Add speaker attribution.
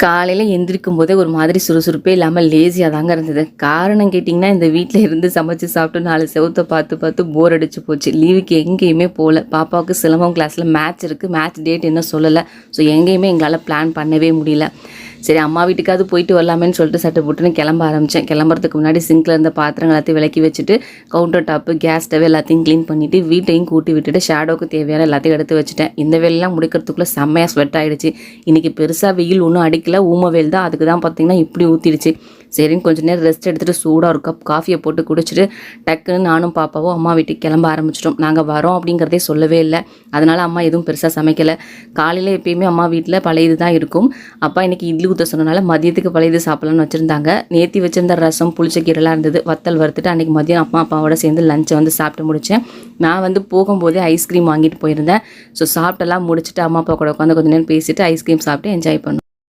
Speaker 1: காலையில் எந்திரிக்கும் போதே ஒரு மாதிரி சுறுசுறுப்பே இல்லாமல் லேசியாக தாங்க இருந்தது. காரணம் கேட்டிங்கன்னா, இந்த வீட்டில் இருந்து சமைச்சு சாப்பிட்டு 4 செவுத்த பார்த்து பார்த்து போர் அடிச்சு போச்சு. லீவுக்கு எங்கேயுமே போகல. பாப்பாவுக்கு சிலம்பம் கிளாஸில் மேட்ச் இருக்குது. மேட்ச் டேட் இன்னும் சொல்லலை. ஸோ எங்கேயுமே எங்களால் பிளான் பண்ணவே முடியல. சரி, அம்மா வீட்டுக்காவது போயிட்டு வரலாமேன்னு சொல்லிட்டு சட்டை போட்டுன்னு கிளம்ப ஆரம்பித்தேன். கிளம்புறதுக்கு முன்னாடி சிங்கில் இருந்த பாத்திரங்கள் எல்லாத்தையும் விலக்கி வச்சுட்டு, கவுண்டர் டாப்பு, கேஸ் ஸ்டவ் எல்லாத்தையும் க்ளீன் பண்ணிவிட்டு, வீட்டையும் கூட்டி விட்டுட்டு, ஷேடோவுக்கு தேவையான எல்லாத்தையும் எடுத்து வச்சுட்டேன். இந்த வேலையெல்லாம் முடிக்கிறதுக்குள்ளே செம்மையாக ஸ்வெட் ஆகிடுச்சு. இன்றைக்கி பெருசாக வெயில் ஒன்றும் அடிக்கல, ஊம வெயில் தான். அதுக்கு தான் பார்த்திங்கன்னா இப்படி ஊற்றிடுச்சு. சரின்னு கொஞ்சம் நேரம் ரெஸ்ட் எடுத்துகிட்டு சூடாக ஒரு கப் காஃபியை போட்டு குடிச்சிட்டு டக்குன்னு நானும் பாப்பாவும் அம்மா வீட்டுக்கு கிளம்ப ஆரம்பிச்சிட்டோம். நாங்கள் வரோம் அப்படிங்கிறதே சொல்லவே இல்லை. அதனால் அம்மா எதுவும் பெருசாக சமைக்கலை. காலையில் எப்பயுமே அம்மா வீட்டில் பழையது தான் இருக்கும். அப்பா இன்றைக்கி இட்லி ஊற்ற சொன்னனால மதியத்துக்கு பழையது சாப்பிட்லான்னு வச்சுருந்தாங்க. நேற்று வச்சுருந்த ரசம் புளிச்ச கீரைலாம் இருந்தது. வத்தல் வறுத்துட்டு அன்றைக்கி மதியம் அம்மா அப்பாவோட சேர்ந்து லஞ்சை வந்து சாப்பிட்டு முடித்தேன். நான் போகும்போதே ஐஸ்கிரீம் வாங்கிட்டு போயிருந்தேன். ஸோ சாப்பிட்டெல்லாம் முடிச்சுட்டு அம்மா அப்பா கூட உட்காந்து கொஞ்சம் நேரம் பேசிவிட்டு ஐஸ்கிரீம் சாப்பிட்டு என்ஜாய் பண்ணோம்.